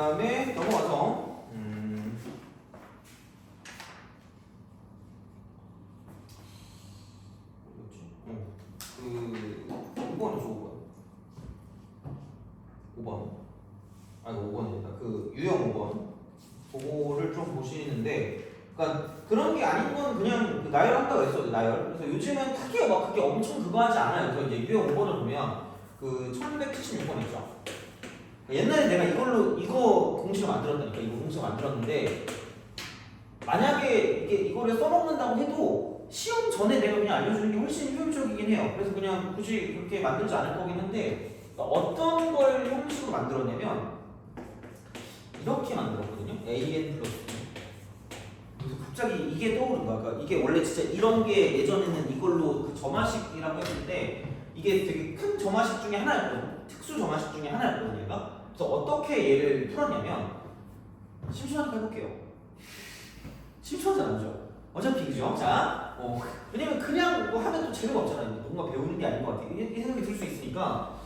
다음에 넘어가서 그 5번이죠. 5번. 아니 5번입니다. 그 유형 5번. 그거를 좀 보시는데, 그러니까 그런 게 아닌 건 그냥 그 나열한다고 했어요. 나열. 그래서 요즘은 크게 막 그게 엄청 그거 하지 않아요. 그래서 이제 유형 5번을 보면 그 1176번 있죠. 옛날에 내가 이거 공식을 만들었다니까. 이거 공식을 만들었는데, 만약에 이거를 써먹는다고 해도 시험 전에 내가 그냥 알려주는 게 훨씬 효율적이긴 해요. 그래서 그냥 굳이 그렇게 만들지 않을 거긴 한데, 어떤 걸 형식으로 만들었냐면 이렇게 만들었거든요. AN 플러스. 그래서 갑자기 이게 떠오른 거야. 그러니까 이게 원래 진짜 이런 게 예전에는 이걸로 그 점화식이라고 했는데, 이게 되게 큰 점화식 중에 하나였거든요. 특수 점화식 중에 하나였거든요. 얘가. 그래서 어떻게 얘를 풀었냐면, 심심하니까 해볼게요. 심심하지 않죠? 어차피 그죠? 자, 왜냐면 그냥 뭐 하면 또 재미가 없잖아요. 뭔가 배우는 게 아닌 것 같아요. 이 생각이 들 수 있으니까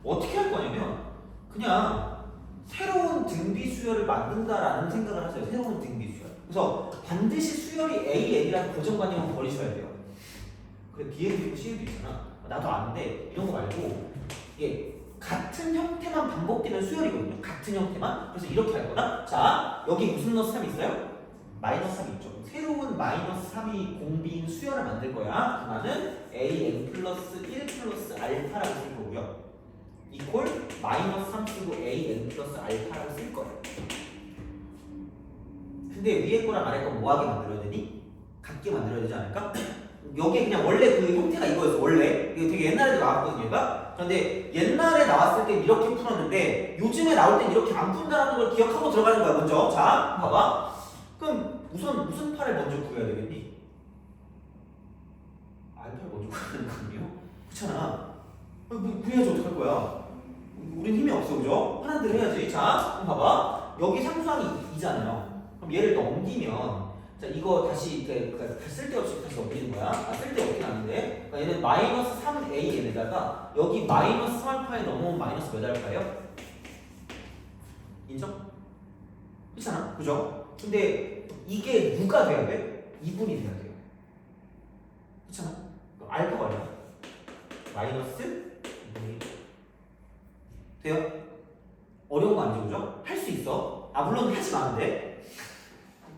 어떻게 할 거냐면, 그냥 새로운 등비 수열을 만든다라는 생각을 하세요. 새로운 등비 수열. 그래서 반드시 수열이 AN이라는 고정관념은 버리셔야 돼요. 그래, B에도 있고 C에도 있잖아. 나도 아는데 이런 거 말고 이게 같은 형태만 반복되는 수열이거든요. 같은 형태만. 그래서 이렇게 할 거다. 자, 여기 무슨 넣스 3이 있어요? 마이너스 3이 있죠. 새로운 마이너스 3이 공비인 수열을 만들 거야. 그러면은 AN 플러스 1 플러스 알파라고 쓸 거고요. 이퀄 마이너스 3 쓰고 AN 플러스 알파라고 쓸 거예요. 근데 위에 거랑 아래 거 뭐하게 만들어야 되니? 같게 만들어야 되지 않을까? 여기 그냥 원래 그 형태가 이거였어. 원래 이게 되게 옛날에도 나왔거든요. 얘가. 그런데 옛날에 나왔을 때 이렇게 풀었는데 요즘에 나올 땐 이렇게 안 푼다는 걸 기억하고 들어가는 거야. 먼저. 자, 봐봐. 그럼 무슨 팔을 먼저 구해야 되겠니? 알파를 먼저 구해야 되는 거 아니에요? 그렇잖아. 뭐 구해야지 어떡할 거야? 우린 힘이 없어, 그죠? 하나들 해야지. 자, 그럼 봐봐. 여기 상수항이 2잖아요. 그럼 얘를 넘기면, 자, 이거 다시 쓸데없이 다시 넘기는 거야. 쓸데없긴 한데. 그러니까 얘는 마이너스 3AN에다가 여기 마이너스 3알파에 넘어온 마이너스 몇 알파예요? 인정? 그렇잖아, 그죠? 근데 이게 누가 돼야 돼? 2분이 돼야 돼요. 그렇잖아? 알파가 얼마야? 마이너스 2분이 돼요? 어려운 거 아니죠, 그죠? 할 수 있어. 물론 하지 마, 안 돼.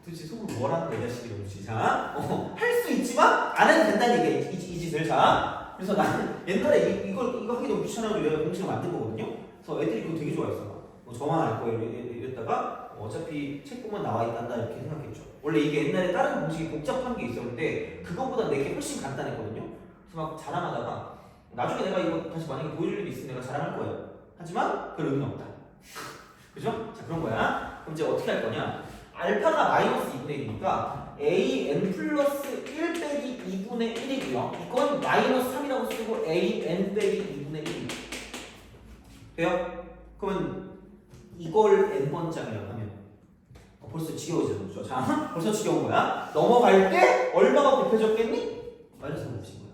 도대체 속으로 뭘 하는 거야, 이 자식이 도대체. 자, 할 수 있지만 안 해도 된다는 얘기야, 이 짓을. 자, 그래서 나는 옛날에 이거 하기 너무 귀찮아서 내가 공식을 만든 거거든요. 그래서 애들이 그거 되게 좋아했어. 저만 알 거예요, 이랬다가 어차피 책 보면 나와 있단다 이렇게 생각했죠. 원래 이게 옛날에 다른 공식이 복잡한 게 있었는데 그거보다 내게 훨씬 간단했거든요. 그래서 막 자랑하다가 나중에 내가 이거 다시 만약에 보여줄 일이 있으면 내가 자랑할 거예요. 하지만 별 의미는 없다. 그죠? 자, 그런 거야. 그럼 이제 어떻게 할 거냐? 알파가 마이너스 2분의 1이니까 AN 플러스 1 빼기 2분의 1이고요. 이건 마이너스 3이라고 쓰고 AN 빼기 2분의 1. 돼요? 그러면 이걸 n번장이라고 하면 벌써 지겨워지죠. 자, 벌써 지겨운 거야. 넘어갈 때 얼마가 곱해졌겠니? 마이너스 3 곱해진 거야.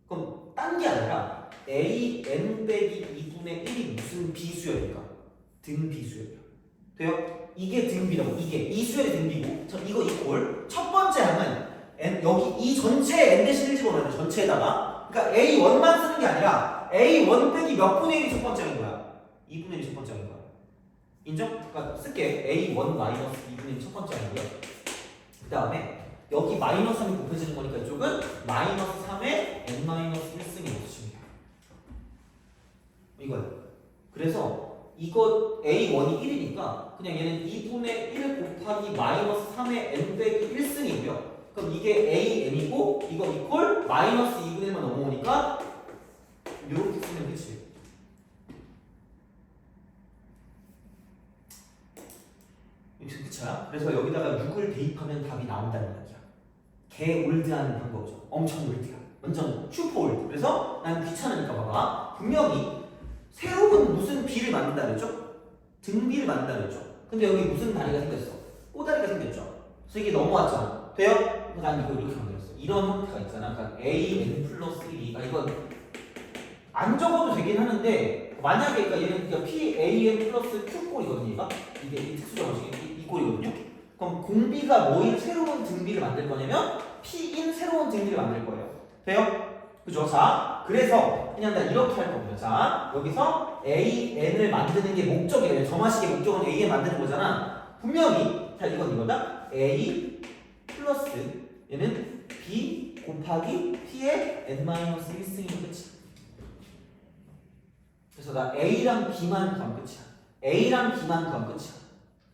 그럼 딴 게 아니라 AN 빼기 2분의 1이 무슨 비수열일까? 등비수열이야. 돼요? 이게 등비라고. 이 수열이 등비고 이거 이꼴 첫 번째 항은 n, 여기 이 전체에 n 대신 1 집어넣어야 돼. 전체에다가. 그러니까 A1만 쓰는 게 아니라 A1 빼기 몇 분의 1이 첫 번째 항인 거야? 2분의 1이 첫 번째 항인 거야. 인정? 그러니까 쓸게. A1 마이너스 2분의 1 첫 번째 항이고요. 그 다음에 여기 마이너스 3이 곱해지는 거니까 이쪽은 마이너스 3에 n 마이너스 1승이 없으시면 돼요. 이거예요. 그래서 이거 A1이 1이니까 그냥 얘는 2분의 1 곱하기 마이너스 3의 n 빼기 1승이고요. 그럼 이게 AN이고 이거 이퀄 마이너스 2분의 1만 넘어오니까 이렇게 쓰면 끝이에요. 그쵸? 그래서 여기다가 6을 대입하면 답이 나온다는 이야기야. 개 올드한 방법이죠. 엄청 올드야. 완전 슈퍼 올드. 그래서 난 귀찮으니까 봐봐. 분명히 새로운 무슨 비를 만든다 그랬죠? 등비를 만든다 그랬죠? 근데 여기 무슨 다리가 생겼어? 꼬다리가 생겼죠? 그래서 이게 넘어왔잖아. 돼요? 난 이거 이렇게 만들었어. 이런 형태가 있잖아. 그러니까 AN 플러스 1이 이건 안 적어도 되긴 하는데 만약에 그러니까 얘는 그러니까 PAM 플러스 Q 꼴이거든요. 얘가 이게 이 특수정 방식이 이 꼴이거든요. 그럼 공비가 뭐인 새로운 등비를 만들 거냐면 P인 새로운 등비를 만들 거예요. 돼요? 그죠? 자, 그래서 그냥 나 이렇게 할 겁니다. 자, 여기서 AN을 만드는 게 목적이에요. 점화식의 목적은 AN 만드는 거잖아. 분명히 자 이건 이거다. A 플러스 얘는 B 곱하기 P의 n-1승이면 끝이야. 그래서 나 A랑 B만 구하면 끝이야. A랑 B만 구하면 끝이야.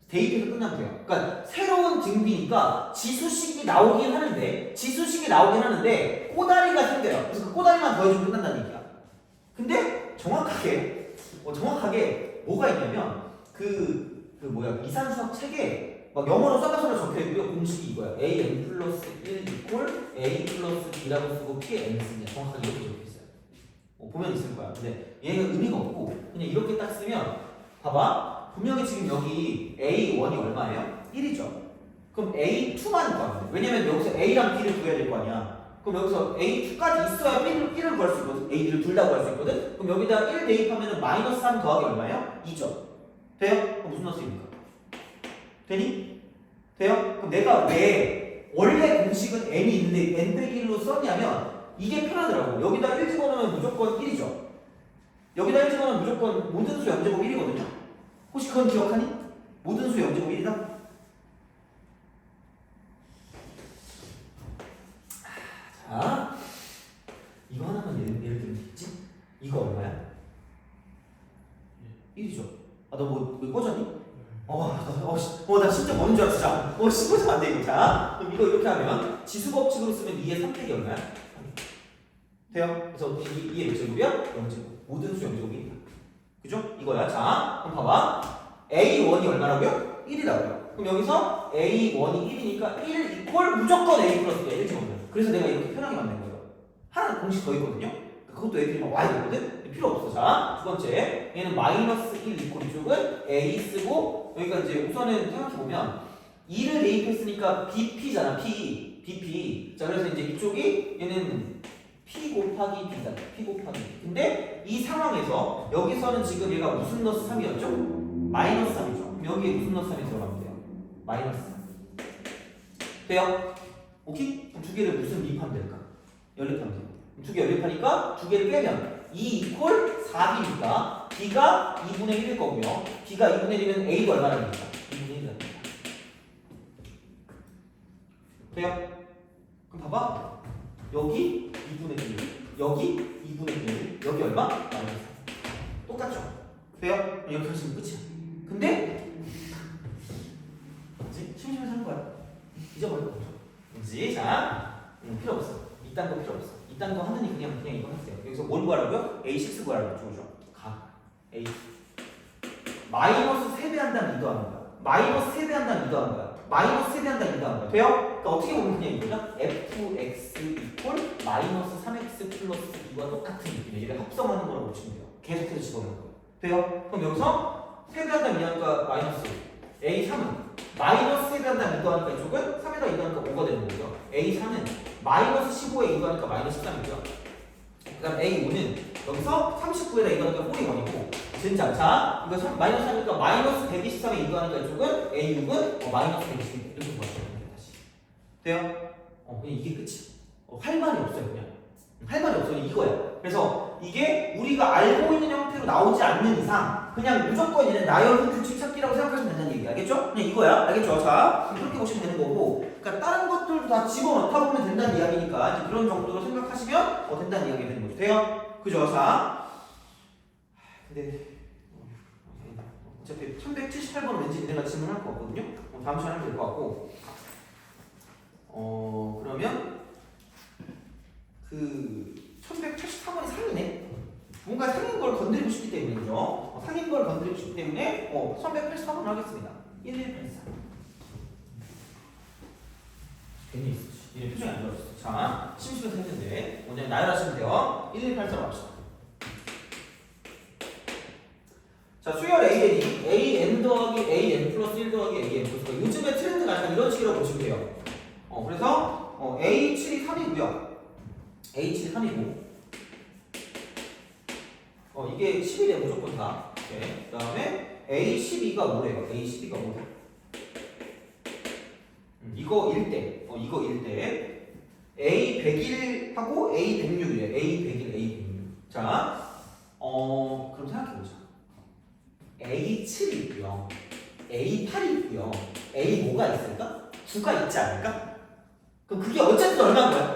대입해서 끝나면 돼요. 그러니까 새로운 등비니까 지수식이 나오긴 하는데 꼬다리가 생겨요. 그래서 그 꼬다리만 더해주면 끝난다는 얘기야. 근데 정확하게 뭐가 있냐면 이산수학 책에 막 영어로 써가지고 적혀있고요. 공식이 이거야. AN 플러스 1 이퀄 A 플러스 B라고 쓰고 P의 N승이야. 정확하게 이렇게 적혀있어요. 보면 있을 거야. 근데 얘는 의미가 없고 그냥 이렇게 딱 쓰면 봐봐. 분명히 지금 여기 A1이 얼마예요? 1이죠. 그럼 A2만 구하면 돼. 왜냐면 여기서 A랑 B를 구해야 될 거 아니야. 그럼 여기서 A2까지 있어야 B를 구할 수 있거든. A, B를 둘 다 구할 수 있거든. 그럼 여기다 1 대입하면 마이너스 3 더하기 얼마예요? 2죠. 돼요? 그럼 무슨 놈입니까? 되니? 돼요? 그럼 내가 왜 원래 공식은 n이 있는데 n-1로 썼냐면 이게 편하더라고. 여기다 1 집어넣으면 무조건 1이죠. 여기다 1 집어넣으면 무조건 모든 수 0제곱 1이거든요. 혹시 그건 기억하니? 모든 수 0제곱 1이다? 자, 이거 하나만 예를 들면 되겠지? 이거 얼마야? 1이죠. 아, 너 뭐 꺼졌니? 나 진짜 뭔 줄 알았어. 진짜. 씹어서 안 돼, 이거. 자, 그럼 이거 이렇게 하면 지수법칙으로 쓰면 2의 3팩이 얼마야? 돼요? 그래서 이게 몇 제곱이야? 0제곱. 모든 수 0제곱이 그죠? 이거야. 자, 그럼 봐봐. A1이 얼마라고요? 1이라고요. 그럼 여기서 A1이 1이니까 1 이퀄 무조건 A 플러스 B야. 1 집어넣으면. 그래서 내가 이렇게 편하게 만든 거예요. 하나 공식 더 있거든요. 그것도 애들이 막 와야 되거든? 필요 없어. 자, 두 번째. 얘는 마이너스 1 이퀄 이쪽은 A 쓰고 여기가 이제 우선은 생각해보면 2를 대입했으니까 BP잖아. BP. 자, 그래서 이제 이쪽이 얘는 P 곱하기 B다. P 곱하기 B. 근데 이 상황에서 여기서는 지금 얘가 무슨 너스 3이었죠? 마이너스 3이죠. 그럼 여기에 무슨 너스 3이 들어가면 돼요? 마이너스 3. 돼요? 오케이? 그럼 두 개를 무슨 미입하면 될까? 연립하면 돼요. 두 개 연립하니까 두 개를 빼면 2 이퀄 4B니까 B가 2분의 1일 거고요. B가 2분의 1이면 A가 얼마나 됩니까? 2분의 1이 됩니다. 돼요? 그럼 봐봐. 여기 2분의 1, 여기 2분의 1, 여기 얼마? 마이너스 3. 똑같죠? 돼요? 이렇게 하시면 끝이야. 근데 뭐지? 심심해서 하는 거야. 잊어버릴 거 없죠. 뭐지? 자, 필요 없어. 이딴 거 필요 없어. 이딴 거 하느니 그냥 이거 하세요. 여기서 뭘 구하라고요? A6 구하라고요. 저거죠. 가. A. 마이너스 3배 한다면 2 더하는 거야. 마이너스 3배 한다면 2 더하는 거야. 마이너스 3배 한다면 2 더하는 거야. 돼요? 그러니까 어떻게 보면 그냥 이거죠. fx 이퀄 마이너스 3x 플러스 2와 똑같은 느낌이에요. 얘를 합성하는 거라고 보시면 돼요. 계속해서 집어넣는 거예요. 돼요? 그럼 여기서 3배 한다면 2 하니까 마이너스 A3은 마이너스 3배 한다면 2 더하니까 이쪽은 3에다 2 더하니까 5가 되는 거고요. A4는 마이너스 15에 2 더하니까 마이너스 13이고요. 그 다음 A5는 여기서 39에다 2 더하니까 41이고 진짜 자 이거 마이너스 3이니까 마이너스 123에 2 더하니까 이쪽은 A6은 마이너스 120 이렇게 구하시면 됩니다. 다시 돼요? 그냥 이게 끝이야. 할 말이 없어요. 그냥 할 말이 없어요. 이거야. 그래서 이게 우리가 알고 있는 형태로 나오지 않는 이상 그냥 무조건 얘는 나열은 규칙 찾기라고 생각하시면 된다는 얘기 알겠죠? 그냥 이거야. 알겠죠? 자 그렇게 보시면 되는 거고 그러니까 다른 것들도 다 집어넣다 보면 된다는 이야기니까 이제 그런 정도로 생각하시면 된다는 이야기가 되는 거죠. 돼요? 그죠? 자 근데 어차피 1178번은 왠지 내가 질문할 것 같거든요. 다음 시간에 하면 될 것 같고 그러면 그 1184번이 상이네. 뭔가 상인 걸 건드리고 싶기 때문이죠. 상인 걸 건드리고 싶기 때문에 1184번 하겠습니다. 1184. 괜히 있었지. 얘 표정이 안 좋았어. 자, 심심해서 했는데 오늘 나열하시면 돼요. 1184로 합시다. 자, 수열 AN이 AN 더하기 AN 플러스 1 더하기 AN 플러스 요즘에 트렌드가 약간 이런 식으로 보시면 돼요. 그래서 A7이 3이고요. A7이 3이고 이게 11이야 무조건 다. 오케이. 그 다음에 A12가 뭐래요? A12가 뭐래? 이거 1대. 이거 1대. A101하고 A106이래. A101, A106. 자, 그럼 생각해보자. A7이 있고요. A8이 있고요. A5가 있을까? 9가 있지 않을까? 그럼 그게 어쨌든 얼마인 거야?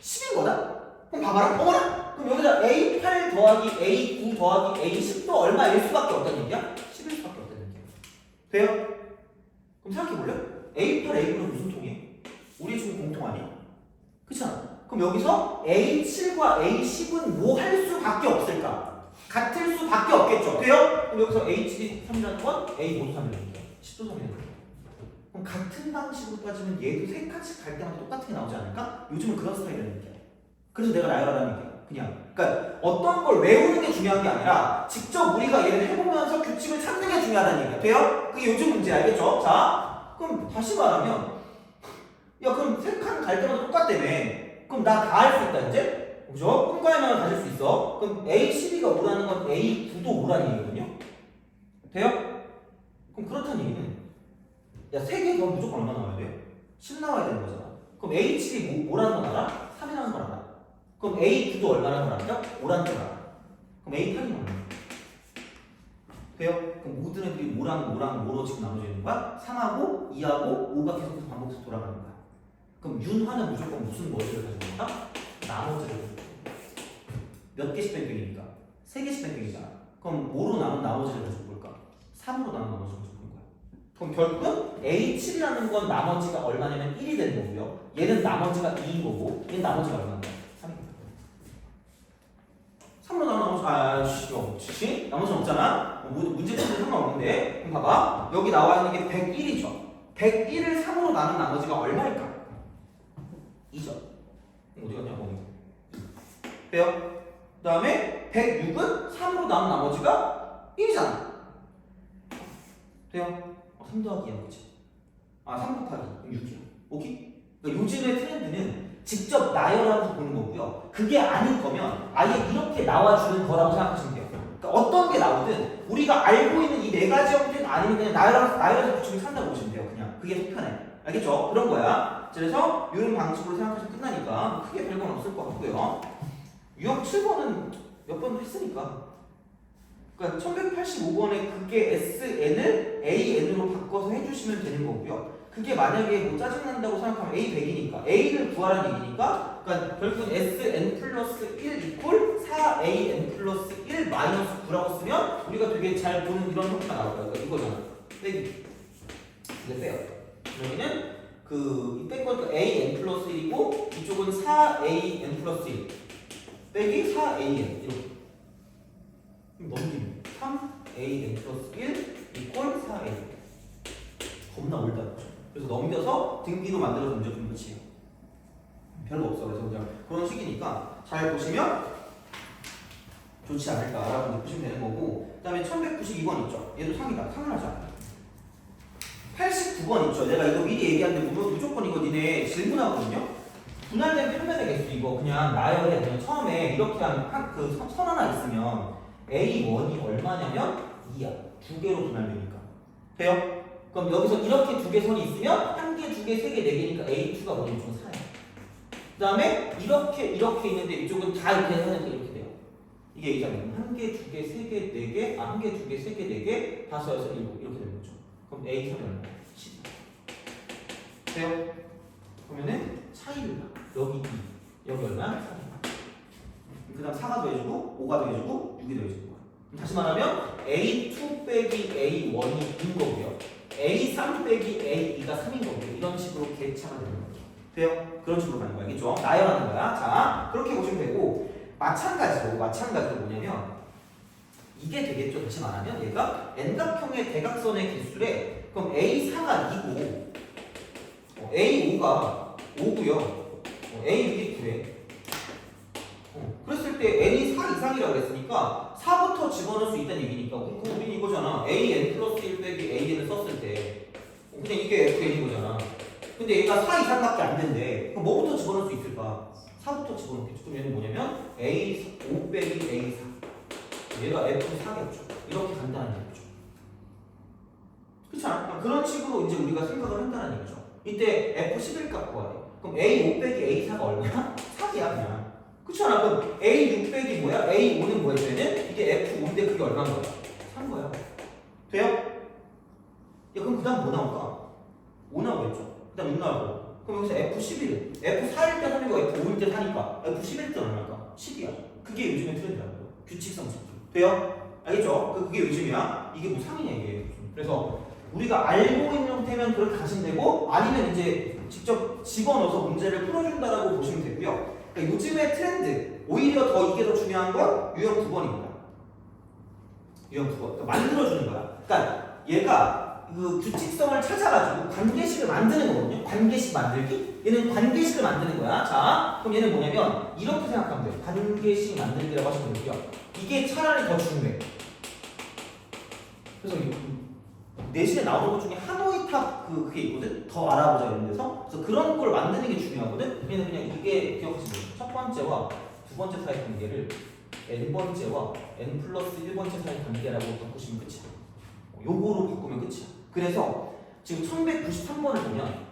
10인 거다? 그럼 봐봐라. 어머나! 그럼 여기다 A8 더하기 A9 더하기 A10도 얼마일 수밖에 없다는 얘기야? 10일 수밖에 없다는 얘기야. 돼요? 그럼 생각해볼래? A8, A9는 무슨 통이에요? 우리 지금 공통 아니야? 그렇잖아. 그럼 여기서 A7과 A10은 뭐 할 수밖에 없을까? 같을 수밖에 없겠죠. 돼요? 그럼 여기서 A7이 3이라는 건 A5도 3이라는 거야. 10도 3이라는 거야. 그럼 같은 방식으로 따지면 얘도 세 칸씩 갈 때마다 똑같은 게 나오지 않을까? 요즘은 그런 스타일이라는 얘기야. 그래서 내가 나열하라는 얘기야. 그냥. 그러니까 어떤 걸 외우는 게 중요한 게 아니라 직접 우리가 얘를 해보면서 규칙을 찾는 게 중요하다는 얘기야. 돼요? 그게 요즘 문제 알겠죠? 자, 그럼 다시 말하면 야 그럼 세 칸 갈 때마다 똑같다며. 그럼 나 다 할 수 있다 이제? 그죠? 꿈과의 가질 수 있어. 그럼 A12가 오라는 건 A9도 오라는 얘기거든요? 돼요? 그럼 그렇다는 얘기는 야 3개 더 무조건 얼마 나와야 돼? 10 나와야 되는 거잖아. 그럼 A7이 뭐라는 건 알아? 3이라는 건 알아. 그럼 A9도 얼마라는 걸 알아? 5라는 걸 알아. 그럼 A8이 얼마야? 돼요? 그럼 모든 애들이 뭐로 지금 나눠져 있는 거야? 3하고 2하고 5가 계속해서 반복해서 돌아가는 거야. 그럼 윤화는 무조건 무슨 머리를 가지고 있다? 나머지를 몇 개씩 뺑뺑이니까? 3개씩 뺑뺑이잖아. 그럼 5로 남은 나머지를 가지고 볼까? 3으로 남은 나머지를 가지고 볼 거야. 그럼 결국은 A7이라는 건 나머지가 얼마냐면 1이 되는 거고요. 얘는 나머지가 2인 거고 얘는 나머지가 얼마인가? 3입니다. 3으로 남은 나머지 없지? 나머지는 없잖아? 문제 풀이도 상관없는데 그럼 봐봐. 여기 나와 있는 게 101이죠. 101을 3으로 나눈 나머지가 얼마일까? 2죠. 어디 갔냐 거기. 빼요. 그 다음에 106은 3으로 남은 나머지가 1이잖아. 돼요? 3 더하기 2야 그치? 3 곱하기 6이야. 오케이? 그러니까 요즘의 트렌드는 직접 나열하면서 보는 거고요. 그게 아닐 거면 아예 이렇게 나와주는 거라고 생각하시면 돼요. 그러니까 어떤 게 나오든 우리가 알고 있는 이 4가지 형태는 아니면 그냥 나열해서 규칙을 산다고 보시면 돼요. 그냥 그게 속 편해. 알겠죠? 그런 거야. 그래서 이런 방식으로 생각하시면 끝나니까 크게 별건 없을 것 같고요. 유형 7번은 몇 번 했으니까. 그러니까 1185번에 그게 SN을 AN으로 바꿔서 해주시면 되는 거고요. 그게 만약에 뭐 짜증난다고 생각하면 A 100이니까 A를 구하라는 얘기니까 그러니까 결국은 SN 플러스 1 이퀄 4AN 플러스 1 마이너스 9라고 쓰면 우리가 되게 잘 보는 이런 형태가 나올 거야. 그러니까 이거잖아. 빼기. 이제 빼요. 여기는 뺀 거니까 AN 플러스 1이고 이쪽은 4AN 플러스 1 빼기 4AN 이렇게 넘기면 3AN 플러스 1 이퀄 4AN 겁나 올다 그래서 넘겨서 등기로 만들어서 문제 푸는 거지 별로 없어. 그래서 그냥 그런 식이니까 잘 보시면 좋지 않을까라고 보시면 되는 거고 그 다음에 1192번 있죠. 얘도 상이다. 상을 하자. 89번 있죠. 내가 이거 미리 얘기하는데 무조건 이거 니네 질문하거든요. 분할된 평면의 개수 이거 그냥 나열해. 그냥 처음에 이렇게 선 하나 있으면 A1이 얼마냐면 2야. 2개로 분할되니까. 돼요? 그럼 여기서 이렇게 2개 선이 있으면 1개, 2개, 3개, 4개니까 A2가 뭐냐면 좀 4야. 그 다음에 이렇게 있는데 이쪽은 다 이렇게 하니까 이렇게 돼요. 이게 A잖아요. 1개, 2개, 3개, 4개, 1개, 2개, 3개, 4개, 5, 6, 7 이렇게 되는 거죠. 그럼 A3이 얼마야? 10. 돼요? 그러면은 차이를 봐. 여기 2, 여기 얼마야? 4. 그 다음 4가 더해주고 5가 더해주고 6이 더해주는 거야. 다시 말하면 A2 빼기 A1이 2인 거고요. A3 빼기 A2가 3인 거고요. 이런 식으로 개차가 되는 거죠. 돼요? 그런 식으로 가는 거야. 알겠죠? 나열하는 거야. 자, 그렇게 보시면 되고 마찬가지로 뭐냐면 이게 되겠죠. 다시 말하면 얘가 N각형의 대각선의 개수래. 그럼 A4가 2고 A5가 5고요. A6이 9래. 그랬을 때 N이 4 이상이라고 그랬으니까 4부터 집어넣을 수 있다는 얘기니까 그럼 우린 이거잖아. AN 플러스 1 빼기 AN을 썼을 때 그냥 이게 FN인 거잖아. 근데 얘가 4 이상밖에 안 된대. 그럼 뭐부터 집어넣을 수 있을까? 4부터 집어넣겠죠. 그럼 얘는 뭐냐면 A5 빼기 A4 얘가 F4겠죠. 이렇게 간다는 얘기죠. 그렇지 않아? 그런 식으로 이제 우리가 생각을 한다는 얘기죠. 이때 F11 값 구하래. 그럼 A5 빼기 A4가 얼마야? 4이야 그냥. 그렇지 않아? 그럼 A6 빼기 뭐야? A5는 뭐야? 얘는 이게 F5인데 그게 얼마인 거야? 3 거야. 돼요? 야 그럼 그 다음 뭐 나올까? 5 나오겠죠. 그 다음 6 나오고. 그럼 여기서 F11은 F4일 때 3이고 F5일 때 4니까 F11일 때 얼마일까? 10이야. 그게 요즘에 트렌드라는 거야. 규칙성 집중. 돼요? 알겠죠? 그게 요즘이야. 이게 뭐 상이냐 이게. 그래서 우리가 알고 있는 형태면 그렇게 가시면 되고 아니면 이제 직접 집어넣어서 문제를 풀어준다라고 보시면 되고요. 그러니까 요즘의 트렌드 오히려 이게 더 중요한 건 유형 9번입니다. 유형 9번. 그러니까 만들어주는 거야. 그러니까 얘가 그 규칙성을 찾아가지고 관계식을 만드는 거거든요. 관계식 만들기. 얘는 관계식을 만드는 거야. 자, 그럼 얘는 뭐냐면 이렇게 생각하면 돼요. 관계식 만들기라고 하시면 되고요. 이게 차라리 더 중요해. 그래서 내신에 나오는 것 중에 하노이탑 그게 있거든. 더 알아보자 이런 데서. 그래서 그런 걸 만드는 게 중요하거든. 얘는 그냥 이게 기억하시면 돼요. 첫 번째와 두 번째 사이 관계를 n번째와 n 플러스 1번째 사이 관계라고 바꾸시면 끝이야. 요거로 바꾸면 끝이야. 그래서 지금 1193번을 보면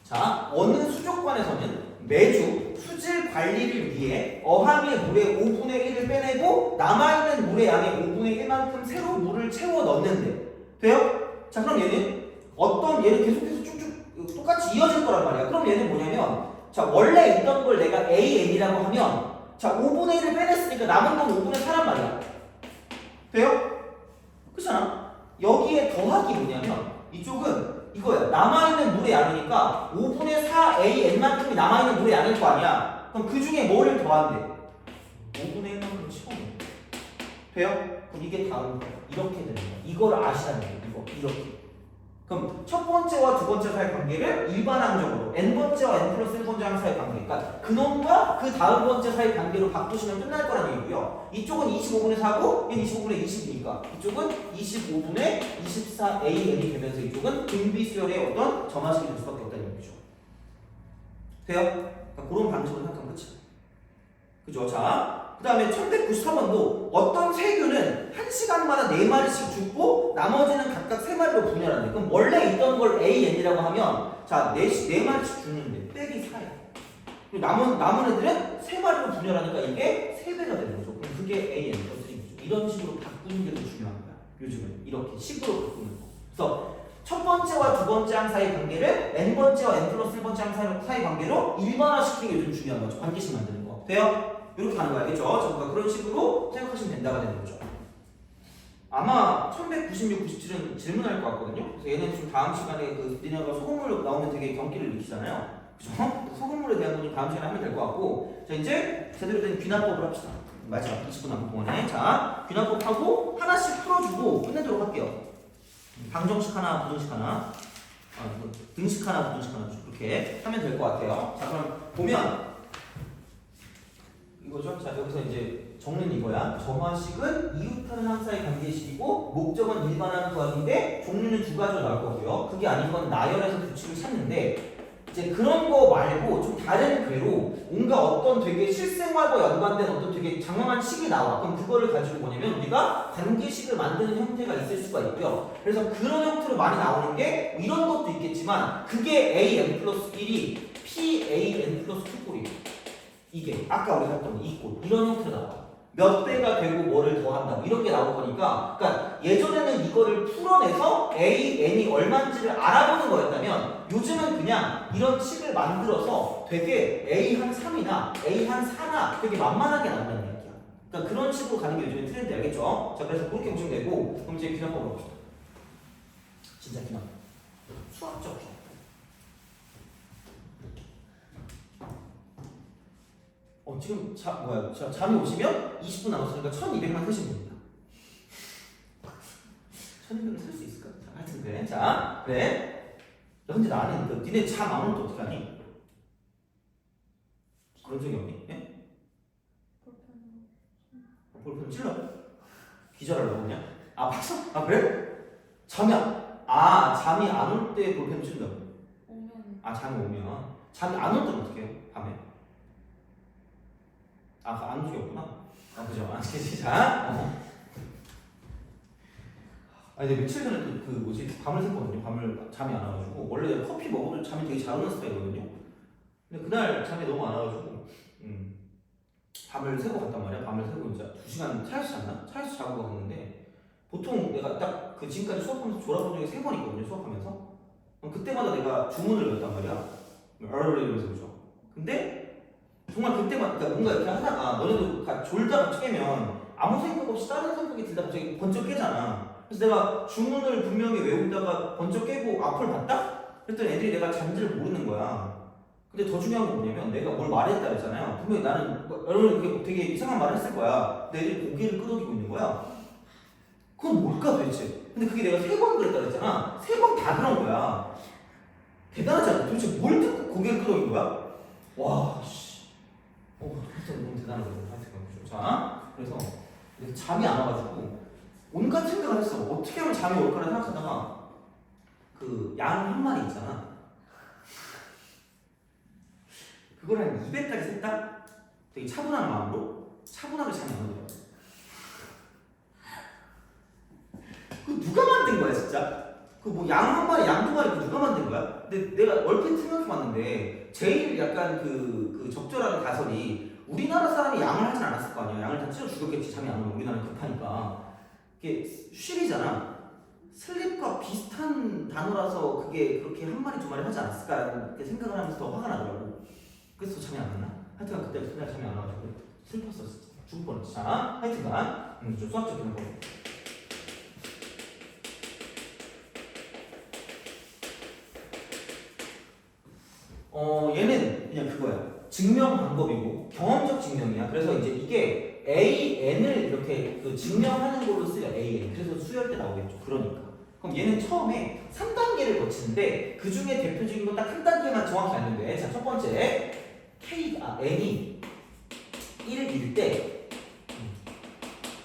자 어느 수족관에서는 매주 수질 관리를 위해 어항의 물의 5분의 1을 빼내고 남아있는 물의 양의 5분의 1만큼 새로 물을 채워 넣는데 돼요? 자 그럼 얘는 계속해서 쭉쭉 똑같이 이어질 거란 말이야. 그럼 얘는 뭐냐면 자 원래 있던 걸 내가 AN이라고 하면 자 5분의 1을 빼냈으니까 남은 건 5분의 4란 말이야. 돼요? 그렇잖아? 여기에 더하기 뭐냐면 이쪽은 이거야. 남아있는 물의 양이니까 5분의 4 AN만큼이 남아있는 물의 양일 거 아니야. 그럼 그 중에 뭐를 더한대? 5분의 1만큼 채워넣어. 돼요? 그럼 이게 다음 거야. 이렇게 되는 거야. 이걸 아시라는 거야. 이렇게. 그럼 첫 번째와 두 번째 사이 관계를 일반항적으로 n번째와 n 플러스 1번째 사이 관계, 그러니까 그놈과 그 다음 번째 사이 관계로 바꾸시면 끝날 거라는 얘기고요. 이쪽은 25분의 4고 얘는 25분의 20이니까 이쪽은 25분의 24AN이 되면서 이쪽은 등비수열의 어떤 점화식이 될 수밖에 없다는 얘기죠. 돼요? 그러니까 그런 방식으로 생각하면 끝이야. 그죠? 자. 그 다음에 1193번도 어떤 세균은 1시간마다 4마리씩 죽고 나머지는 각각 3마리로 분열한대. 그럼 원래 있던 걸 AN이라고 하면 자 4마리씩 죽는데 빼기 4야. 그리고 남은 애들은 3마리로 분열하니까 이게 3배가 되는 거죠. 그럼 그게 AN 거죠. 이런 식으로 바꾸는 게 더 중요한 거야. 요즘은 이렇게 식으로 바꾸는 거. 그래서 첫 번째와 두 번째 항 사이 관계를 n번째와 n 플러스 1번째 항 사이 관계로 일반화시키는 게 요즘 중요한 거죠. 관계식 만드는 거. 돼요? 이렇게 가는 거 알겠죠? 자, 그런 식으로 생각하시면 된다가 되는 거죠. 아마 1196, 97은 질문할 것 같거든요. 그래서 얘는 지금 다음 시간에 그 니네가 소금물 나오면 되게 경기를 일으키잖아요. 그죠? 소금물에 대한 건 다음 시간에 하면 될 것 같고 자 이제 제대로 된 귀납법을 합시다. 마지막 20분 남은 동안에 자 귀납법하고 하나씩 풀어주고 끝내도록 할게요. 방정식 하나, 부등식 하나 등식 하나, 부등식 하나 이렇게 하면 될 것 같아요. 자 그럼 보면 이거죠. 자 여기서 이제 정리는 이거야. 점화식은 이웃하는 항사의 관계식이고 목적은 일반항 구하기인데 종류는 두 가지로 나올 거고요. 그게 아닌 건 나열해서 규칙을 찾는데 이제 그런 거 말고 좀 다른 궤로 뭔가 어떤 되게 실생활과 연관된 어떤 되게 장황한 식이 나와. 그럼 그거를 가지고 뭐냐면 우리가 관계식을 만드는 형태가 있을 수가 있고요. 그래서 그런 형태로 많이 나오는 게 이런 것도 있겠지만 그게 AN 플러스 1이 PAN 플러스 2꼴이에요. 이게 아까 우리가 했던 이 꼴 이런 형태로 나와. 몇 배가 되고 뭐를 더한다 이런 게 나올 거니까 그러니까 예전에는 이거를 풀어내서 AN이 얼마인지를 알아보는 거였다면 요즘은 그냥 이런 식을 만들어서 되게 A 한 3이나 A 한 4나 되게 만만하게 나온다는 얘기야. 그러니까 그런 식으로 가는 게 요즘에 트렌드 알겠죠? 자 그래서 그렇게 보시면 되고 그럼 이제 귀납법으로 봅시다. 진짜 귀납 수학적 귀납. 지금 잠이 오시면 20분 남았으니까 1200만 쓰시면 됩니다. 1200만 쓸 수 있을까? 자, 하여튼 그래. 자, 그래. 야, 근데 나는 니네 잠 안 올 때 어떻게 하니? 그런 적이 없니? 예? 볼펜 찔러? 기절하려고 그냥? 아, 봤어? 아, 그래? 잠이 안 올 때 볼펜 찔러? 잠이 오면. 잠이 안 올 때는 어떻게 해요? 밤에? 안 올 적이 없구나. 그죠? 그치? 자. 아니, 근데 며칠 전에 또 그 뭐지? 밤을 샜거든요. 밤을 잠이 안 와가지고. 원래 내가 커피 먹어도 잠이 되게 잘 오는 스타일이거든요. 근데 그날 잠이 너무 안 와가지고, 밤을 새고 갔단 말이야. 밤을 새고 이제 2시간 차에서 잤나? 차에서 자고 갔는데, 보통 내가 딱 그 지금까지 수업하면서 졸아본 적이 3번 있거든요. 수업하면서. 그럼 그때마다 내가 주문을 외웠단 말이야. 이러면서 그죠? 근데 정말 그때만 그러니까 뭔가 이렇게 하다가 너네도 졸다가 깨면 아무 생각 없이 다른 생각이 들다가 갑자기 번쩍 깨잖아. 그래서 내가 주문을 분명히 외우다가 번쩍 깨고 앞을 봤다? 그랬더니 애들이 내가 잔지를 모르는 거야. 근데 더 중요한 건 뭐냐면 내가 뭘 말했다 그랬잖아요. 분명히 나는 여러분 되게 이상한 말을 했을 거야. 근데 애들이 고개를 끄덕이고 있는 거야. 그건 뭘까 도대체? 근데 그게 내가 3번 그랬다 그랬잖아. 3번 다 그런 거야. 대단하지 않아? 도대체 뭘 듣고 고개를 끄덕인 거야? 와, 씨. 하여튼 너무 대단하거든. 하여튼 자, 그래서 잠이 안 와가지고 온갖 생각을 했어. 어떻게 하면 잠이 올까를 생각하다가 그 양 한 마리 있잖아. 그걸 한 200까지 셌다? 되게 차분한 마음으로 차분하게 잠이 안 오더라고. 그 누가 만든 거야 진짜? 그 뭐 양 한 마리, 양 두 마리 그 누가 만든 거야? 근데 내가 얼핏 생각해봤는데 제일 약간 그 적절한 가설이 우리나라 사람이 양을 하진 않았을 거 아니야. 양을 다 찢어 죽였겠지. 잠이 안 오면 우리나라는 급하니까. 이게 쉴이잖아. 슬립과 비슷한 단어라서 그게 그렇게 한 마리 두 마리 하지 않았을까 이렇게 생각을 하면서 더 화가 나더라고. 그래서 잠이 안 왔나? 하여튼 그때 그날 잠이 안 와가지고 슬펐어. 죽을 뻔했지. 자, 하여튼간 좀 수학적인 거. 얘는 그냥 그거야. 증명 방법이고 경험적 증명이야. 그래서 이제 이게 AN을 이렇게 그 증명하는 걸로 쓰여. AN. 그래서 수열 때 나오겠죠. 그러니까. 그럼 얘는 처음에 3단계를 거치는데 그 중에 대표적인 건 딱 한 단계만 정확히 알면 돼. 자, 첫 번째 N이 1일 때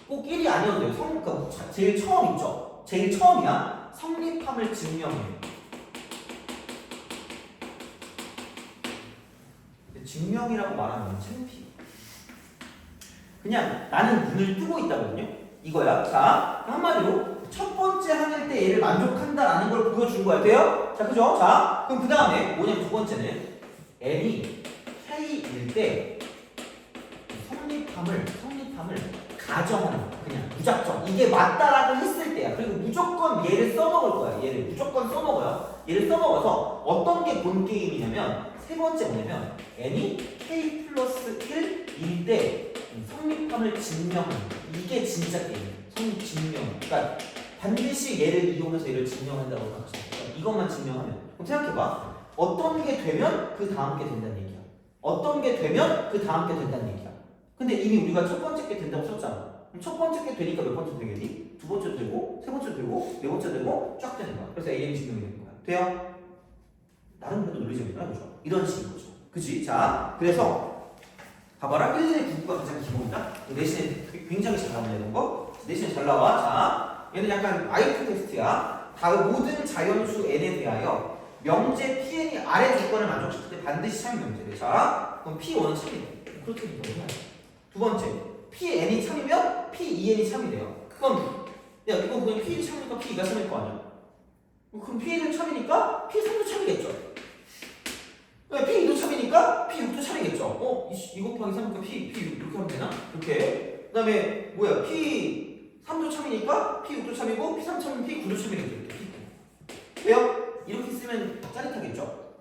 꼭 1이 아니어도 돼요. 그러니까 제일 처음 있죠. 제일 처음이야. 성립함을 증명해. 증명이라고 말하면 창피. 그냥 나는 눈을 뜨고 있다거든요. 이거야. 자, 한마디로 첫 번째 항일 때 얘를 만족한다라는 걸 보여준 거야. 돼요? 자, 그죠? 자, 그럼 그 다음에 뭐냐면 두 번째는 n이 k일 때 성립함을 가정하는 거야. 그냥 무작정 이게 맞다라고 했을 때야. 그리고 무조건 얘를 써먹을 거야. 얘를 무조건 써먹어요. 얘를 써먹어서 어떤 게 본 게임이냐면 세 번째 뭐냐면 n이 k 플러스 1일 때 성립함을 증명하는 이게 진짜 게임. 성립 증명. 그러니까 반드시 얘를 이용해서 얘를 증명한다고 생각하시면 그러니까 이것만 증명하면. 그럼 생각해봐. 어떤 게 되면 그 다음 게 된다는 얘기야. 어떤 게 되면 그 다음 게 된다는 얘기야. 근데 이미 우리가 첫 번째 게 된다고 썼잖아. 그럼 첫 번째 게 되니까 몇 번째 되겠니? 두 번째 되고, 세 번째 되고, 네 번째 되고, 쫙 되는 거야. 그래서 AN 증명이 되는 거야. 돼요? 나름 그래도 논리적이다, 그죠? 이런 식인 거죠. 그치? 자, 그래서 봐봐라. 1, 2, 9가 가장 기본이다. 내신에 굉장히 잘 나온다 이런 거. 내신에 잘 나와. 자, 얘는 약간 IQ 테스트야. 다음 모든 자연수 n에 대하여 명제 Pn이 아래 조건을 만족시킬 때 반드시 참이 명제돼. 자, 그럼 P1은 참이돼. 그렇게 된다고 해야지. 두 번째, Pn이 참이면 P2n이 참이 돼요. 그럼 야 이거 그냥 P1이 참이니까 P2가 참일 거 아니야? 그럼 P1은 참이니까 P3도 참이겠죠. P2도 참이니까 P6도 참이겠죠. 2 곱하기 3이니까 P6 이렇게 하면 되나? 이렇게. 그 다음에 뭐야 P3도 참이니까 P6도 참이고 P3 참이면 P9도 참이겠죠. 이렇게. 왜요? 이렇게 쓰면 짜릿하겠죠?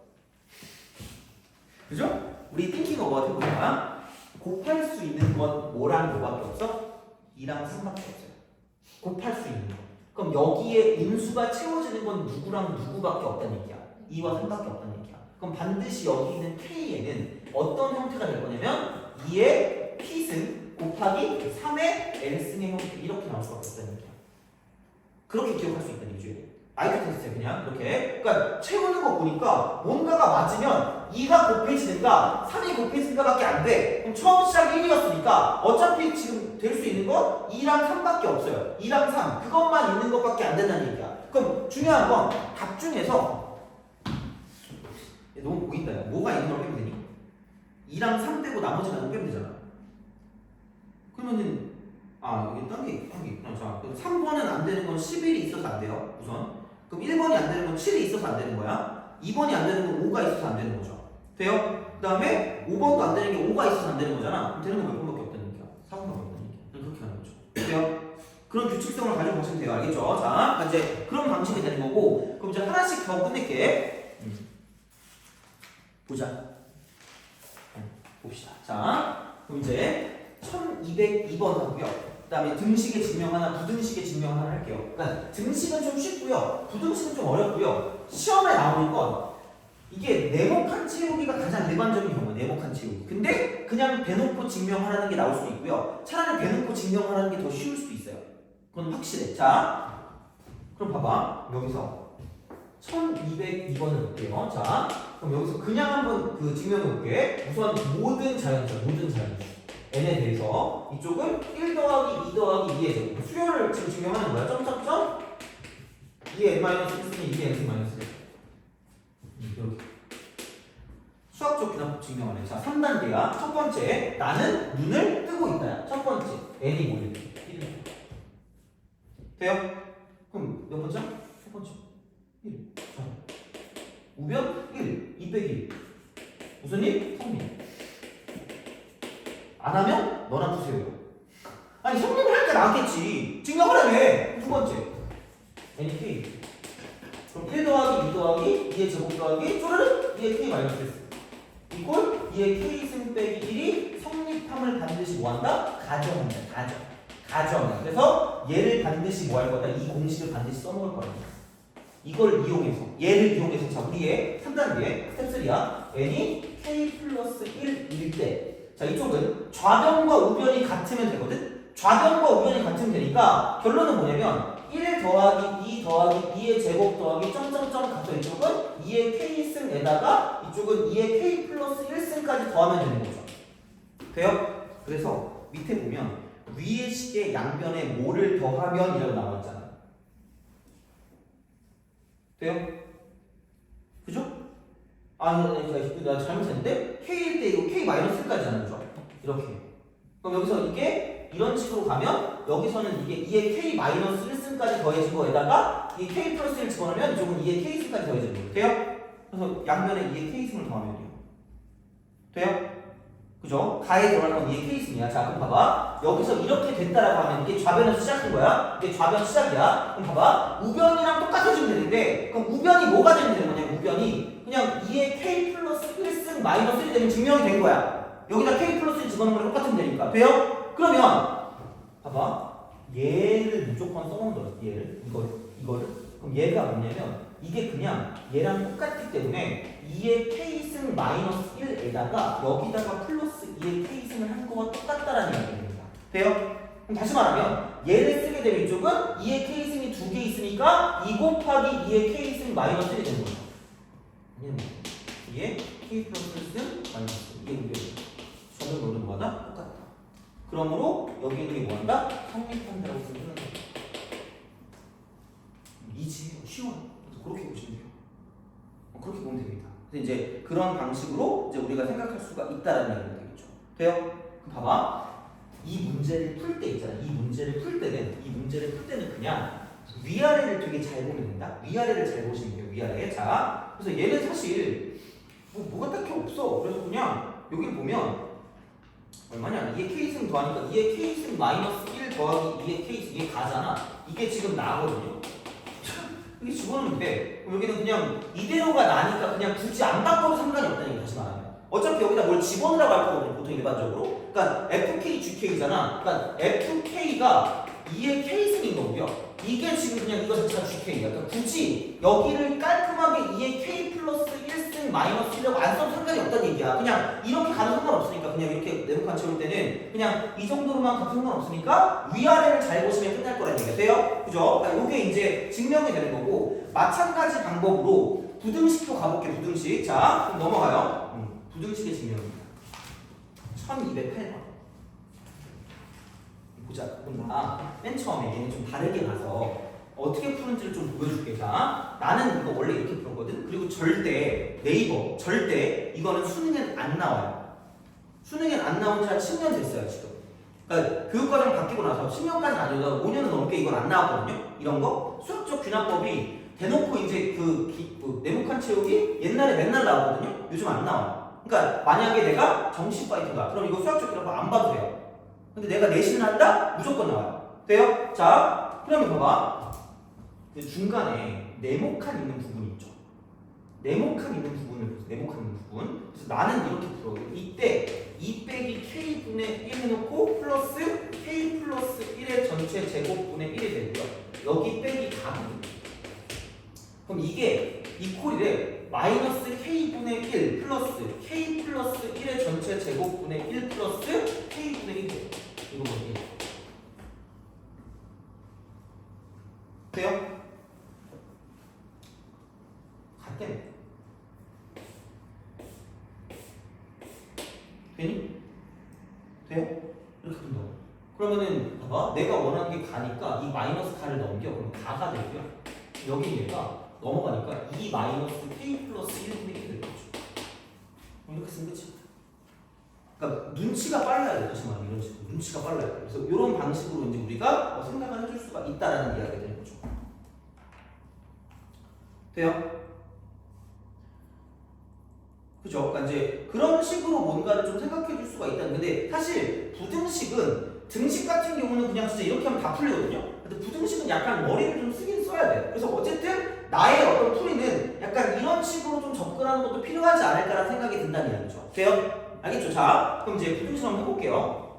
그죠? 우리 띵킹 어바웃 해보자. 곱할 수 있는 건 뭐랑 뭐밖에 없어? 2랑 3밖에 없어요. 곱할 수 있는 거. 그럼 여기에 인수가 채워지는 건 누구랑 누구밖에 없다는 얘기야. 2와 3밖에 없다는 얘기야. 그럼 반드시 여기 있는 K에는 어떤 형태가 될 거냐면 2의 P승 곱하기 3의 N승의 형태 이렇게 나올 수밖에 없다는 얘기야. 그렇게 기억할 수 있다는 얘기죠. IQ 테스트야 그냥 그렇게. 그러니까 채우는 거 보니까 뭔가가 맞으면 2가 곱해지는가 3이 곱해지는가밖에 안 돼. 그럼 처음 시작 1이었으니까 어차피 지금 될 수 있는 건 2랑 3밖에 없어요. 2랑 3 그것만 있는 것밖에 안 된다는 얘기야. 그럼 중요한 건 답 중에서 너무 보인다. 뭐가 있는 걸 빼면 되니? 2랑 3 빼고 나머지는 빼면 되잖아. 그러면은 여기 딴 게 있구나. 자, 그럼 3번은 안 되는 건 11이 있어서 안 돼요. 우선. 그럼 1번이 안 되는 건 7이 있어서 안 되는 거야. 2번이 안 되는 건 5가 있어서 안 되는 거죠. 돼요? 그 다음에 5번도 안 되는 게 5가 있어서 안 되는 거잖아. 그럼 되는 거 몇 번밖에 없다는 얘기야. 4번밖에 없다는 얘기야. 그렇게 하는 거죠. 돼요? 그런 규칙성을 가지고 보시면 돼요. 알겠죠? 자, 이제 그런 방식이 되는 거고, 그럼 이제 하나씩 더 끝낼게. 보자. 봅시다. 자, 그럼 이제 1202번 하고요. 그 다음에 등식의 증명 하나, 부등식의 증명 하나 할게요. 그러니까 등식은 좀 쉽고요. 부등식은 좀 어렵고요. 시험에 나오는 건 이게 네모칸 채우기가 가장 일반적인 경우예요. 네모칸 채우기. 근데 그냥 대놓고 증명하라는 게 나올 수도 있고요. 차라리 대놓고 증명하라는 게 더 쉬울 수도 있어요. 그건 확실해. 자, 그럼 봐봐. 여기서 1202번을 볼게요. 자, 그럼 여기서 그냥 한번 그 증명해 볼게. 우선 모든 자연수 n에 대해서 이쪽은 1 더하기 2 더하기 2의 제곱. 수열을 지금 증명하는 거야. 점점점 2의 n-1승이 2의 n-1. 이렇게. 수학적 귀납 증명하네. 자, 3단계야. 첫 번째, 나는 눈을 뜨고 있다. 첫 번째, n이 뭐예요? 1. 돼요? 그럼 몇 번째? 첫 번째. 1. 자, 우변 1. 2 빼기 1. 무슨 일? 성립. 안 하면 너나 푸세요. 아니, 성립을 할 때 나왔겠지. 증명하라며. 두 번째. n이 k. 그럼 1 더하기 2 더하기 2의 제곱 더하기 쪼르륵 2의 k 마이너스 1. 이꼴 2의 k승 빼기 1이 성립함을 반드시 뭐한다? 가정한다. 가정. 그래서 얘를 반드시 뭐 할 거다? 이 공식을 반드시 써먹을 거다. 이걸 이용해서 얘를 이용해서 자, 우리의 3단계 스텝 3야. n이 k 플러스 1일 때 자, 이쪽은 좌변과 우변이 같으면 되거든? 좌변과 우변이 같으면 되니까 결론은 뭐냐면 1 더하기 2 더하기 2의 제곱 더하기 점점점 같아. 이쪽은 2의 k승에다가 이쪽은 2의 k 플러스 1승까지 더하면 되는 거죠. 돼요? 그래서 밑에 보면 위의 식의 양변에 뭐를 더하면 이라고 나와 있잖아. 돼요? 그죠? 나 잘못했는데 k일 때 이거 k-까지잖아. 그죠? 이렇게. 그럼 여기서 이게 이런 식으로 가면 여기서는 이게 2의 k-1승까지 더해진 거에다가 이 k 플러스 1 집어넣으면 이쪽은 2의 k승까지 더해진 거예요. 돼요? 그래서 양변에 2의 k승을 더하면 돼요. 돼요? 그죠? 가에 들어갈 건 2의 k승이야. 자, 그럼 봐봐. 여기서 이렇게 됐다라고 하면 이게 좌변에서 시작한 거야. 이게 좌변 시작이야. 그럼 봐봐. 우변이랑 똑같아지면 되는데 그럼 우변이 뭐가 되면 되는 거냐? 우변이 그냥 2의 k 플러스 1승 마이너스 1이 되면 증명이 된 거야. 여기다 k 플러스 1 집어넣는 거랑 똑같으면 되니까. 돼요? 그러면 봐봐. 얘를 무조건 써놓은 거야. 얘를. 이거를. 그럼 얘가 뭐냐면 이게 그냥 얘랑 똑같기 때문에 2의 k승 마이너스 1에다가 여기다가 플러스 2의 k승을 한 거와 똑같다라는 얘기입니다. 돼요? 그럼 다시 말하면 얘를 쓰게 되면 이쪽은 2의 k승이 2개 있으니까 2 곱하기 2의 k승 마이너스 1이 되는 거죠. 얘는 2의 k 플러스 1승 마이너스 1. 이게 우변이야. 저는 모든 거다 똑같다. 그러므로 여기 있는 게 뭐한다? 성립한다라고 쓰는 거예요. 이지 쉬워. 그렇게 보시면 돼요. 그렇게 보면 됩니다. 그래서 이제 그런 방식으로 이제 우리가 생각할 수가 있다라는 얘기가 되겠죠. 돼요? 그럼 봐봐. 이 문제를 풀 때 있잖아. 이 문제를 풀 때는 그냥 위아래를 되게 잘 보면 된다. 위아래를 잘 보시면 돼요. 위아래. 자, 그래서 얘는 사실 뭐가 딱히 없어. 그래서 그냥 여기를 보면 얼마냐? 2의 k승 더하니까 2의 k승 마이너스 1 더하기 2의 k승 이게 가잖아. 이게 지금 나거든요. 이게 집어넣으면 돼. 그럼 여기는 그냥 이대로가 나니까 그냥 굳이 안 바꿔도 상관이 없다는 얘기 다시 말하면. 어차피 여기다 뭘 집어넣으라고 할 거거든요. 보통 일반적으로. 그러니까 FK, GK잖아. 그러니까 FK가 2의 K승인 거고요. 이게 지금 그냥 이거 자체가 GK야. 그러니까 굳이 여기를 깔끔하게 2의 K 플러스 1승 마이너스 1이라고 안 써도 상관이 없다는 얘기야. 그냥 이렇게 가도 상관없으니까 그냥 이렇게 네모칸 채울 때는 그냥 이 정도로만 가도 상관없으니까 위아래를 잘 보시면 끝날 거라는 얘기가 돼요. 그죠? 그러니까 이게 이제 증명이 되는 거고 마찬가지 방법으로 부등식도 가볼게. 부등식. 자, 그럼 넘어가요. 부등식의 증명입니다. 1208번. 보자. 그럼 맨 처음에 얘는 좀 다르게 가서 어떻게 푸는지를 좀 보여줄게. 자, 나는 이거 원래 이렇게 풀었거든. 그리고 절대 네이버 절대 이거는 수능엔 안 나와요. 수능엔 안 나온 지 한 10년 됐어요 지금. 그러니까 교육과정 바뀌고 나서 10년까지 아니어도 5년은 넘게 이걸 안 나왔거든요. 이런 거 수학적 균합법이 대놓고 이제 그 네모칸 채우기 옛날에 맨날 나왔거든요. 요즘 안 나와요. 그러니까 만약에 내가 정시 파이터다. 그럼 이거 수학적 균합법 안 봐도 돼요. 근데 내가 내신을 한다? 무조건 나와요. 돼요? 자, 그러면 봐봐. 중간에 네모칸 있는 부분이 있죠. 네모칸 있는 부분을 보세요. 네모칸 있는 부분. 그래서 나는 이렇게 풀어요. 이때 2 빼기 k분의 1 해놓고 플러스 k 플러스 1의 전체 제곱분의 1이 되고요. 여기 빼기 답은 그럼 이게 이 콜이래 마이너스 k분의 1 플러스 k 플러스 1의 전체 제곱분의 1 플러스 k분의 1 돼요. 이거 뭐지? 돼요? 같대. 되니? 돼요? 이렇게 된다고. 그러면은 봐봐. 내가 원하는 게 가니까 이 마이너스 가를 넘겨. 그럼 가가 되고요. 여기 얘가 넘어가니까 2 마이너스 k 플러스 1분의 1이 되겠죠. 이렇게 쓰면 끝이야. 그러니까 눈치가 빨라야 돼. 다시 말하면 이런 식으로 눈치가 빨라야 돼. 그래서 이런 방식으로 이제 우리가 생각을 해줄 수가 있다라는 이야기가 되는 거죠. 돼요? 그죠? 그러니까 이제 그런 식으로 뭔가를 좀 생각해 줄 수가 있다는 건데 사실 부등식은 등식 같은 경우는 그냥 진짜 이렇게 하면 다 풀리거든요. 근데 부등식은 약간 머리를 좀 쓰긴 써야 돼. 그래서 어쨌든 나의 어떤 풀이는 약간 이런 식으로 좀 접근하는 것도 필요하지 않을까라는 생각이 든다는 이야기죠. 돼요? 알겠죠? 자, 그럼 이제 부등식 한번 해볼게요.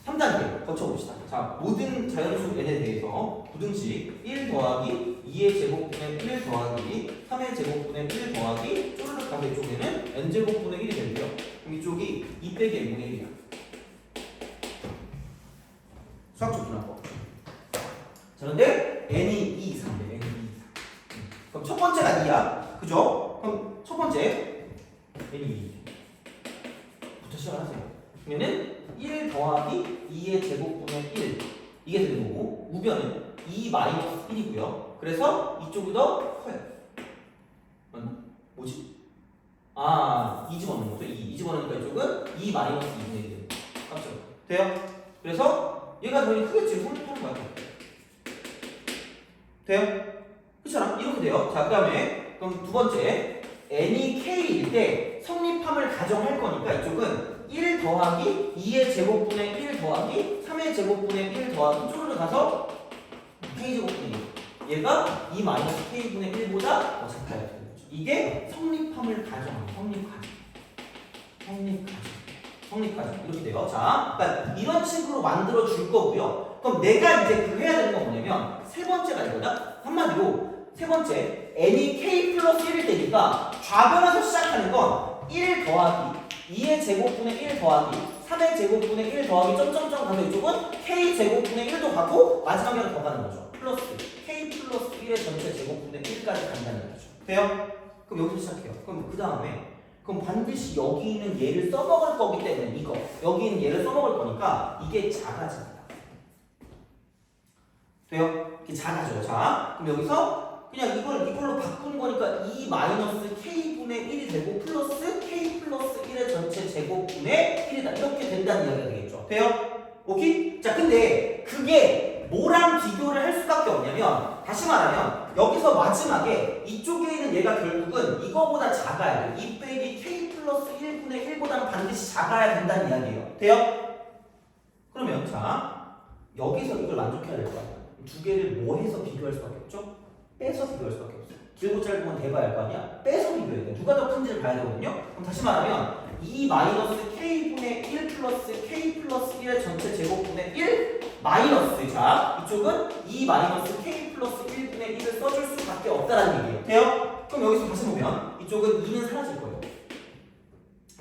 3단계 거쳐봅시다. 자, 모든 자연수 n에 대해서 부등식 1 더하기 2의 제곱분의 1 더하기 3의 제곱분의 1 더하기 쪼르륵 가서 이쪽에는 n제곱분의 1이 되고요. 그럼 이쪽이 2 빼기 n분의 1이야. 수학적 분할법. 자, 근데 n이 2 이상인데 n이 2 이상. 그럼 첫 번째가 2야. 그죠? 그럼 첫 번째 n이 2부터 시작하세요. 그러면은 1 더하기 2의 제곱분의 1 이게 되는 거고 우변은 2 마이너스 1이고요. 그래서 이쪽이 더 커요. 맞나? 뭐지? 아, 2 집어넣는 거죠. 2 집어넣으니까 이쪽은 2 마이너스 2분의 1 돼요. 깜짝이야. 돼요? 그래서 얘가 더 크겠지. 성립하는 거야. 돼요? 그렇잖아. 이렇게 돼요. 자, 그 다음에 그럼 두 번째 n이 k일 때 성립함을 가정할 거니까 이쪽은 1 더하기 2의 제곱분의 1 더하기 3의 제곱분의 1 더하기 쪼르르 가서 k제곱분의 1 얘가 2 마이너스 k분의 1보다 더 작아야 되는 거죠. 이게 성립함을 가정하는 성립가정 이렇게 돼요. 자, 그러니까 이런 식으로 만들어 줄 거고요. 그럼 내가 이제 그 해야 되는 건 뭐냐면 세 번째가 이거다. 한마디로 세 번째 n이 k 플러스 1일 때니까 좌변에서 시작하는 건 1 더하기 2의 제곱분의 1 더하기 3의 제곱분의 1 더하기 점점점 가서 이쪽은 k 제곱분의 1도 가고 마지막에 하나 더 가는 거죠. 플러스 k 플러스 1의 전체 제곱분의 1까지 간다는 거죠. 돼요? 그럼 여기서 시작해요. 그럼 그 다음에 그럼 반드시 여기 있는 얘를 써먹을 거기 때문에 이거 여기 있는 얘를 써먹을 거니까 이게 작아집니다. 돼요? 이게 작아져요. 자, 그럼 여기서 그냥 이걸로 바꾼 거니까 2 마이너스 k분의 1이 되고 플러스 k 플러스 1의 전체 제곱분의 1이다. 이렇게 된다는 이야기가 되겠죠. 돼요? 오케이? 자, 근데 그게 뭐랑 비교를 할 수밖에 없냐면 다시 말하면 여기서 마지막에 이쪽에 있는 얘가 결국은 이거보다 작아야 돼요. 2 빼기 k 플러스 1분의 1보다는 반드시 작아야 된다는 이야기예요. 돼요? 그러면 자, 여기서 이걸 만족해야 될 거 아니야. 두 개를 뭐 해서 비교할 수밖에 없죠? 빼서 비교할 수밖에 없어요. 길고 짧은 건 대봐야 할 거 아니야? 빼서 비교해야 돼. 누가 더 큰지를 봐야 되거든요. 그럼 다시 말하면 2 마이너스 k분의 1 플러스 k 플러스 1의 전체 제곱분의 1 마이너스 자 이쪽은 2 마이너스 k 플러스 1분의 1을 써줄 수밖에 없다라는 얘기예요. 돼요? 그럼 여기서 다시 보면 이쪽은 2는 사라질 거예요.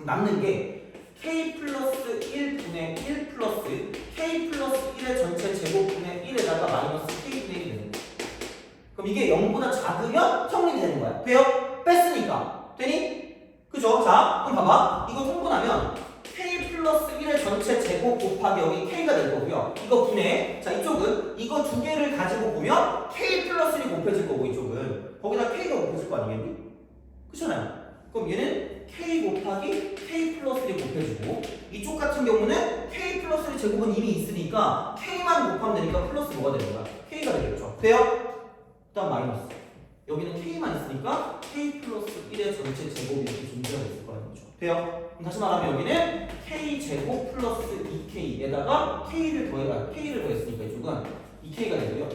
남는 게 k 플러스 1분의 1 플러스 k 플러스 1의 전체 제곱분의 1에다가 마이너스 k분의 1이 되는 거예요. 그럼 이게 0보다 작으면 성립이 되는 거야. 돼요? 뺐으니까. 되니? 그죠? 자, 그럼 봐봐. 이거 통분하면 k 플러스 1의 전체 제곱 곱하기 여기 k가 될 거고요. 이거 분해. 자, 이쪽은 이거 두 개를 가지고 보면 k 플러스 1이 곱해질 거고 이쪽은 거기다 k가 곱해질 거 아니겠니? 그렇잖아요. 그럼 얘는 k 곱하기 k 플러스 1이 곱해지고 이쪽까지 같은 경우는 k 플러스의 제곱은 이미 있으니까 k만 곱하면 되니까 플러스 뭐가 되는 거야? k가 되겠죠. 돼요? 그 다음 마이너스. 여기는 k만 있으니까 k 플러스 1의 전체 제곱이 이렇게 존재가 있을 거라는 거죠. 돼요? 그럼 다시 말하면 여기는 k 제곱 플러스 2k에다가 k를 더했으니까 이쪽은 2k가 되고요.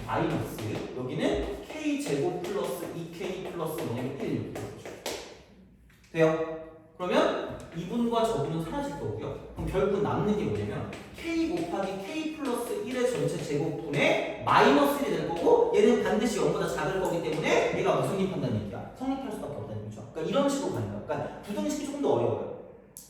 마이너스 여기는 k 제곱 플러스 2k 플러스 뭐냐면 1 이렇게 되죠. 돼요? 그러면 이분과 저분은 사라질 거고요. 그럼 결국 남는 게 뭐냐면 k 곱하기 k 플러스 1의 전체 제곱분의 마이너스 1이 될 거고 얘는 반드시 0보다 작을 거기 때문에 얘가 무슨 성립한다는 얘기야? 성립할 수밖에 없다는 얘기죠. 그러니까 이런 식으로 가는 거야. 그러니까 부등식이 조금 더 어려워요.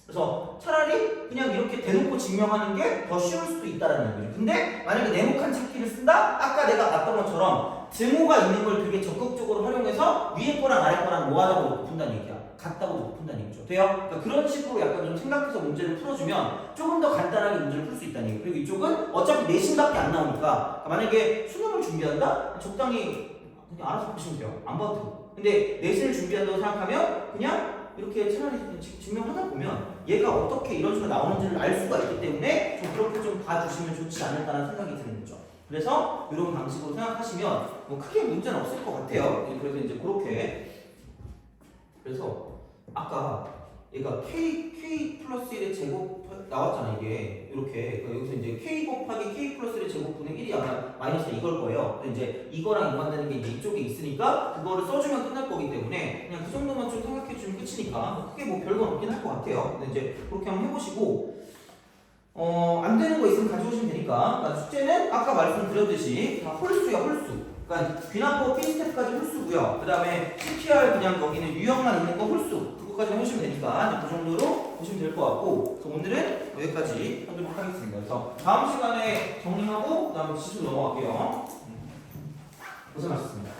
그래서 차라리 그냥 이렇게 대놓고 증명하는 게 더 쉬울 수도 있다는 얘기죠. 근데 만약에 네모칸 찾기를 쓴다? 아까 내가 봤던 것처럼 등호가 있는 걸 되게 적극적으로 활용해서 위에 거랑 아래 거랑 뭐하다고 푼다는 얘기야. 같다고 푼다는 얘기죠. 돼요? 그러니까 그런 식으로 약간 좀 생각해서 문제를 풀어주면 조금 더 간단하게 문제를 풀 수 있다는 얘기. 그리고 이쪽은 어차피 내신밖에 안 나오니까 만약에 수능을 준비한다? 적당히 그냥 알아서 보시면 돼요. 안 봐도 되고. 근데 내신을 준비한다고 생각하면 그냥 이렇게 차라리 증명하다 보면 얘가 어떻게 이런 식으로 나오는지를 알 수가 있기 때문에 좀 그렇게 좀 봐주시면 좋지 않을까라는 생각이 드는 거죠. 그래서 이런 방식으로 생각하시면 뭐 크게 문제는 없을 것 같아요. 그래서 이제 그렇게 그래서 아까 얘가 k 플러스 1의 제곱 나왔잖아 이게 이렇게 그러니까 여기서 이제 k 곱하기 k 플러스 1의 제곱분의 1이 아마 마이너스 이걸 거예요. 근데 이제 이거랑 연관되는 게 이제 이쪽에 있으니까 그거를 써주면 끝날 거기 때문에 그냥 그 정도만 좀 생각해 주면 끝이니까 크게 뭐 별건 없긴 할 것 같아요. 근데 이제 그렇게 한번 해보시고 안 되는 거 있으면 가져오시면 되니까 그러니까 숙제는 아까 말씀드렸듯이 다 홀수야 홀수. 그러니까 귀납법 P스텝까지 홀수고요. 그 다음에 CPR 그냥 여기는 유형만 있는 거 홀수. 그거까지 해보시면 되니까 그 정도로 보시면 될 것 같고 그래서 오늘은 여기까지 하도록 하겠습니다. 그래서 다음 시간에 정리하고 그 다음에 지수 넘어갈게요. 고생하셨습니다.